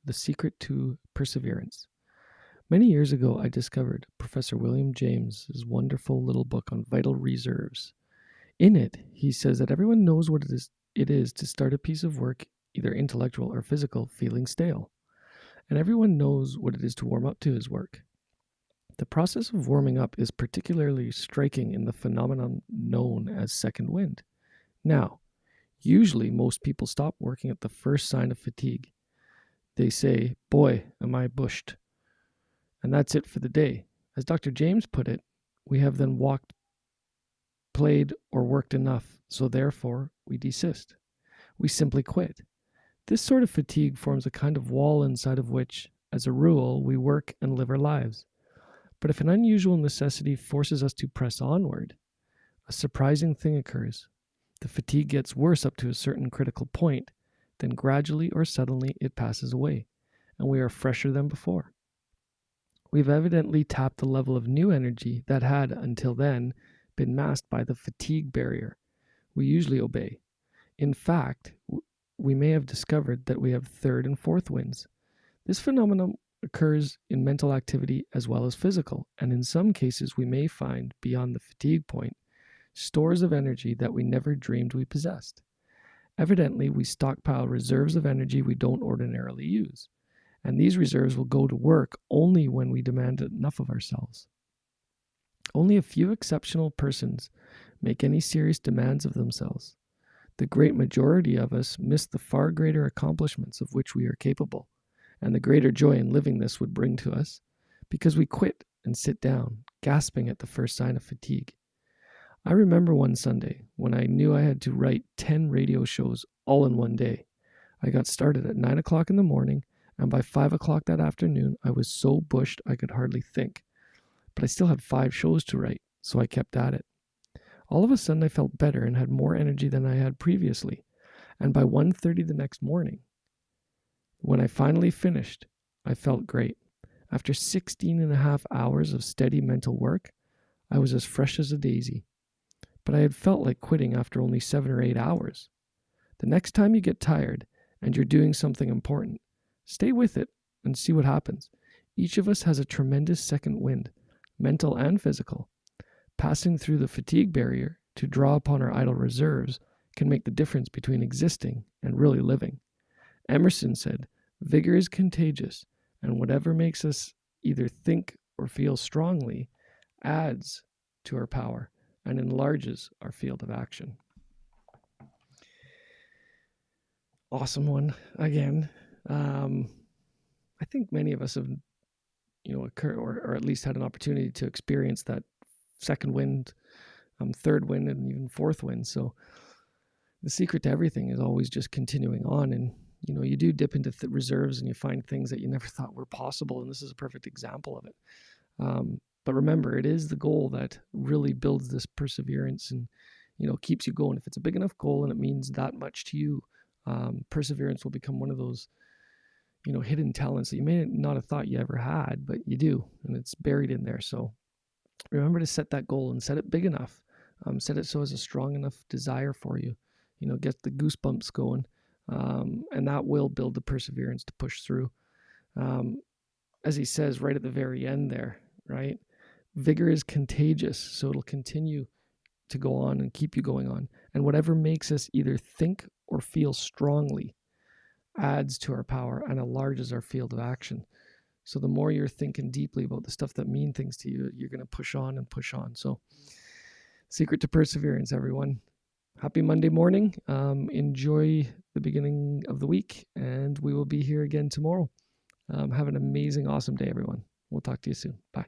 The Secret to Perseverance. Many years ago, I discovered Professor William James's wonderful little book on vital reserves. In it, he says that everyone knows what it is to start a piece of work, either intellectual or physical, feeling stale. And everyone knows what it is to warm up to his work. The process of warming up is particularly striking in the phenomenon known as second wind. Now, usually most people stop working at the first sign of fatigue. They say, "Boy, am I bushed." And that's it for the day. As Dr. James put it, we have then walked, played, or worked enough, so therefore we desist. We simply quit. This sort of fatigue forms a kind of wall inside of which, as a rule, we work and live our lives. But if an unusual necessity forces us to press onward, a surprising thing occurs. The fatigue gets worse up to a certain critical point, then gradually or suddenly it passes away, and we are fresher than before. We've evidently tapped the level of new energy that had, until then, been masked by the fatigue barrier. We usually obey. In fact, we may have discovered that we have third and fourth winds. This phenomenon occurs in mental activity as well as physical, and in some cases we may find, beyond the fatigue point, stores of energy that we never dreamed we possessed. Evidently, we stockpile reserves of energy we don't ordinarily use, and these reserves will go to work only when we demand enough of ourselves. Only a few exceptional persons make any serious demands of themselves. The great majority of us miss the far greater accomplishments of which we are capable, and the greater joy in living this would bring to us, because we quit and sit down, gasping at the first sign of fatigue. I remember one Sunday when I knew I had to write 10 radio shows all in one day. I got started at 9 o'clock in the morning, and by 5 o'clock that afternoon, I was so bushed I could hardly think. But I still had 5 shows to write, so I kept at it. All of a sudden, I felt better and had more energy than I had previously, and by 1:30 the next morning, when I finally finished, I felt great. After 16 and a half hours of steady mental work, I was as fresh as a daisy. But I had felt like quitting after only 7 or 8 hours. The next time you get tired and you're doing something important, stay with it and see what happens. Each of us has a tremendous second wind, mental and physical. Passing through the fatigue barrier to draw upon our idle reserves can make the difference between existing and really living. Emerson said, "Vigor is contagious, and whatever makes us either think or feel strongly adds to our power and enlarges our field of action." Awesome one again. I think many of us have, occurred or at least had an opportunity to experience that second wind, third wind, and even fourth wind. So the secret to everything is always just continuing on, and you do dip into reserves and you find things that you never thought were possible, and this is a perfect example of it. But remember, it is the goal that really builds this perseverance and keeps you going. If it's a big enough goal and it means that much to you, perseverance will become one of those hidden talents that you may not have thought you ever had, but you do, and it's buried in there. So remember to set that goal and set it big enough. Set it so it's a strong enough desire for you. Get the goosebumps going, and that will build the perseverance to push through. As he says right at the very end there, right? Vigor is contagious, so it'll continue to go on and keep you going on. And whatever makes us either think or feel strongly adds to our power and enlarges our field of action. So the more you're thinking deeply about the stuff that mean things to you, you're going to push on and push on. So secret to perseverance, everyone. Happy Monday morning. Enjoy the beginning of the week, and we will be here again tomorrow. Have an amazing, awesome day, everyone. We'll talk to you soon. Bye.